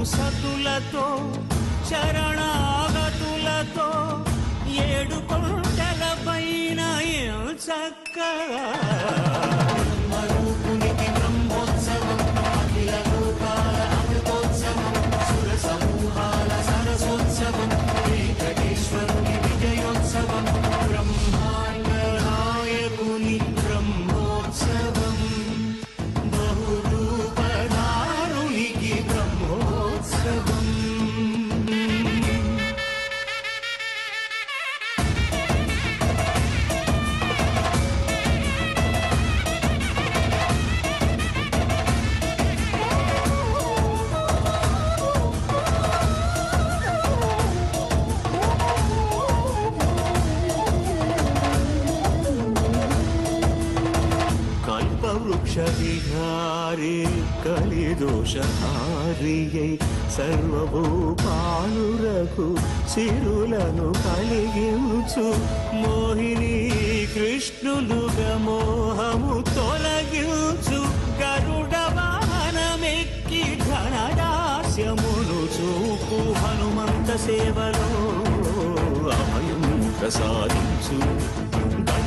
సతులతో శరణాగతులతో ఏడు కొండల పైన చక్కగా బ్రహ్మరూపునికి బ్రహ్మోత్సవం అఖిల లోకాల అమృతోత్సవం సుర సమూహాల సరసోత్సవం వెంకటేశ్వరుని విజయోత్సవం బ్రహ్మాండ నాయకుని బ్రహ్మోత్సవం బహురూపధారునికి బ్రహ్మోత్సవం. వృక్షవిహారీ కలిదోషహారియై సర్వభూపాలురకు సిరులను కలిగించు మోహిని కృష్ణులుగా మోహము తొలగించు గరుడ వాహనమెక్కి ఘనదాస్యమును చూపు హనుమంత సేవలో అభయం ప్రసాదించు.